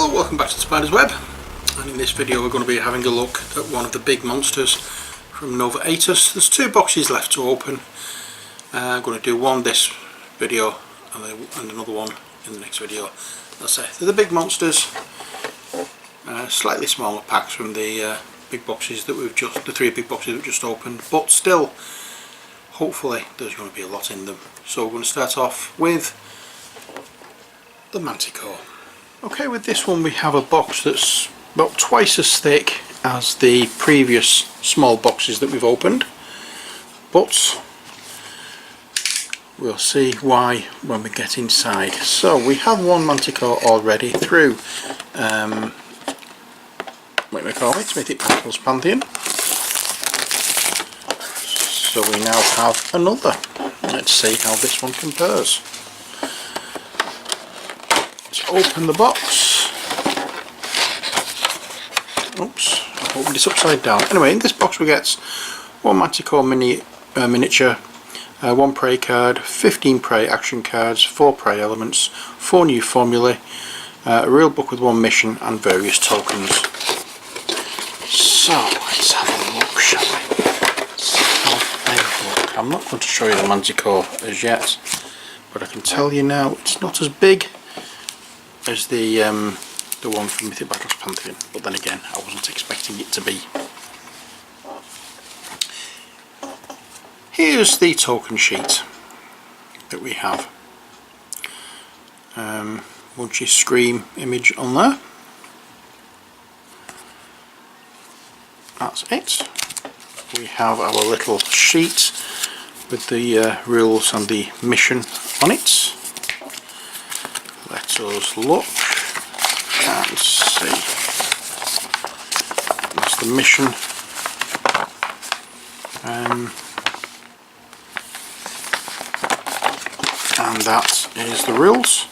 Hello, welcome back to the Spider's Web, and in this video we're going to be having a look at one of the big monsters from Nova Aetas. There's two boxes left to open. I'm going to do one this video and another one in the next video. As I say, they're the big monsters, slightly smaller packs from the big boxes that the three big boxes we've just opened, but still, hopefully there's going to be a lot in them. So we're going to start off with the Manticore. Okay, with this one we have a box that's about twice as thick as the previous small boxes that we've opened, but we'll see why when we get inside. So we have one Manticore already through what we call it, Mythic Battles Pantheon. So we now have another. Let's see how this one compares. Let's open the box. Oops, I opened it upside down. Anyway, in this box we get one Manticore miniature, one prey card, 15 prey action cards, 4 prey elements, 4 new formulae, a real book with 1 mission, and various tokens. So let's have a look, shall we? Let's have a look. I'm not going to show you the Manticore as yet, but I can tell you now it's not as big as the one from Mythic Battles Pantheon, but then again I wasn't expecting it to be. Here's the token sheet that we have. Munchy Scream image on there. That's it. We have our little sheet with the rules and the mission on it. Let us look and see. That's the mission. And that is the rules.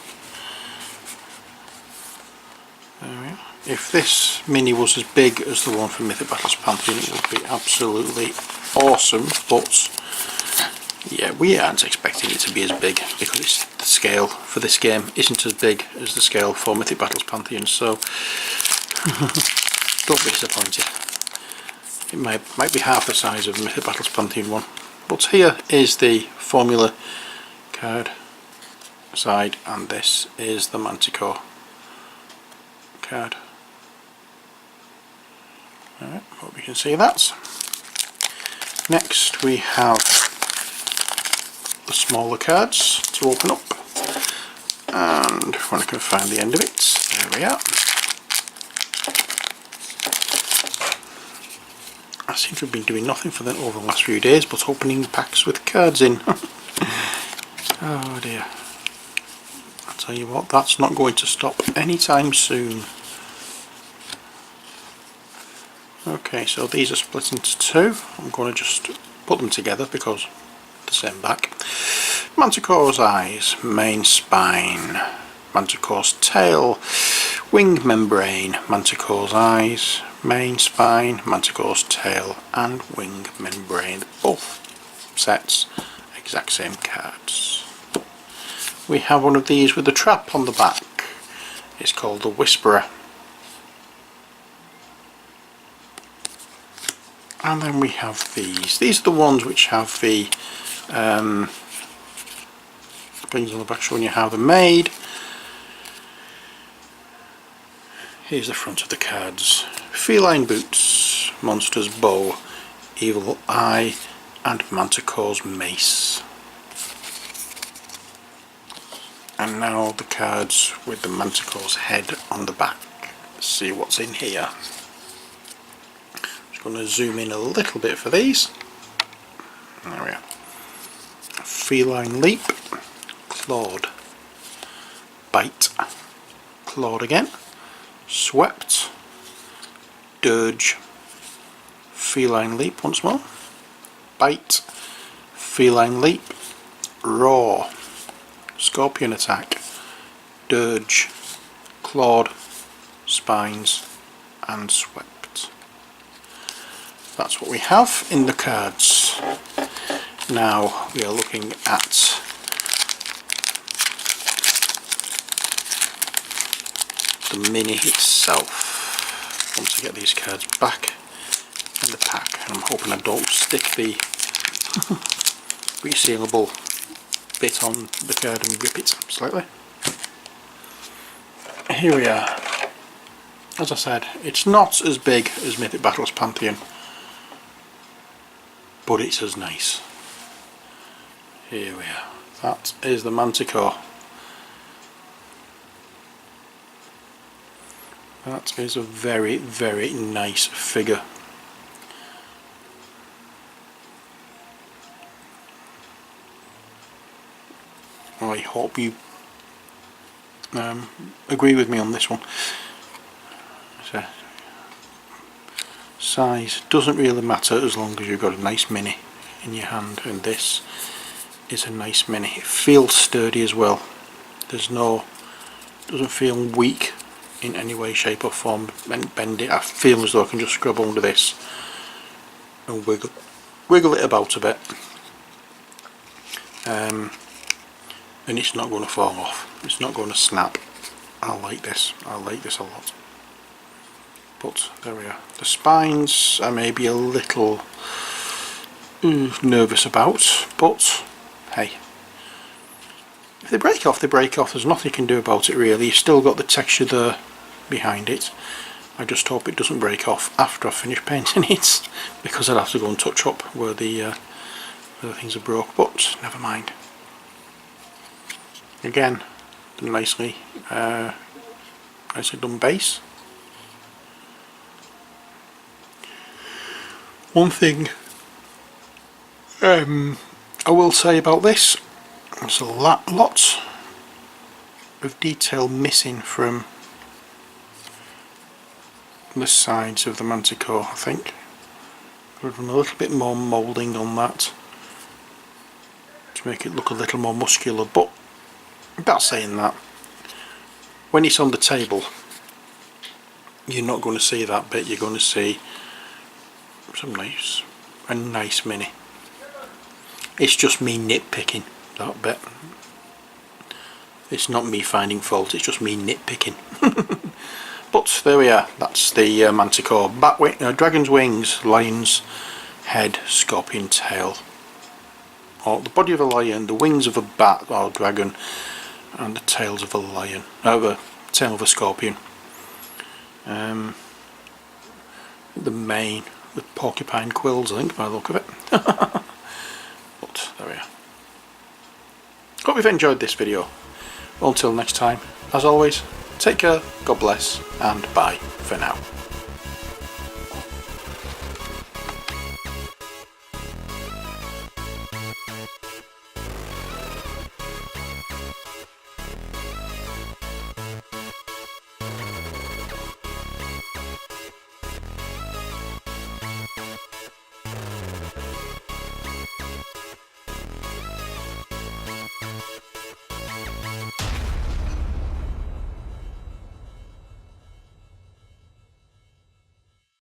There we are. If this mini was as big as the one from Mythic Battles Pantheon, it would be absolutely awesome, but yeah, we aren't expecting it to be as big because the scale for this game isn't as big as the scale for Mythic Battles Pantheon, so don't be disappointed. It might be half the size of the Mythic Battles Pantheon one. But here is the formula card side, and this is the Manticore card. Alright, hope you can see that. Next we have the smaller cards to open up, and when I can find the end of it, there we are. I seem to have been doing nothing for over the last few days but opening packs with cards in. Oh dear. I'll tell you what, that's not going to stop anytime soon. Okay, so these are split into two. I'm going to just put them together because the same back. Manticore's eyes, main spine, Manticore's tail, wing membrane, Manticore's eyes, main spine, Manticore's tail, and wing membrane. Both sets, exact same cards. We have one of these with a trap on the back. It's called the Whisperer. And then we have these. These are the ones which have the things on the back showing you how they're made. Here's the front of the cards. Feline boots, monster's bow, evil eye, and Manticore's mace. And now the cards with the Manticore's head on the back. Let's see what's in here. Going to zoom in a little bit for these. There we are. Feline leap, clawed, bite, clawed again, swept, dirge, feline leap once more, bite, feline leap, roar, scorpion attack, dirge, clawed, spines, and swept. That's what we have in the cards. Now we are looking at the mini itself. Once I get these cards back in the pack, and I'm hoping I don't stick the resealable bit on the card and rip it slightly. Here we are. As I said, it's not as big as Mythic Battles Pantheon, but it's as nice. Here we are. That is the Manticore. That is a very, very nice figure. I hope you agree with me on this one. So, size doesn't really matter as long as you've got a nice mini in your hand, and this is a nice mini. It feels sturdy as well. Doesn't feel weak in any way, shape or form. Bend it. I feel as though I can just scrub under this and wiggle it about a bit, and it's not going to fall off. It's not going to snap. I like this. I like this a lot. But there we are. The spines I may be a little nervous about, but hey, if they break off, they break off. There's nothing you can do about it really. You've still got the texture there behind it. I just hope it doesn't break off after I finish painting it, because I'd have to go and touch up where the things are broke, but never mind. Again, nicely done base. One thing I will say about this, there's a lot of detail missing from the sides of the Manticore. I think we've done a little bit more moulding on that to make it look a little more muscular, but without saying that, when it's on the table you're not going to see that bit. You're going to see a nice mini. It's just me nitpicking that bit. It's not me finding fault, it's just me nitpicking. But there we are. That's the Manticore. Dragon's wings, lion's head, scorpion tail, or the body of a lion, the wings of a bat or dragon, and the tails of a lion, the tail of a scorpion. The mane with porcupine quills, I think, by the look of it. But there we are. Hope you've enjoyed this video. Until next time, as always, take care, God bless, and bye for now.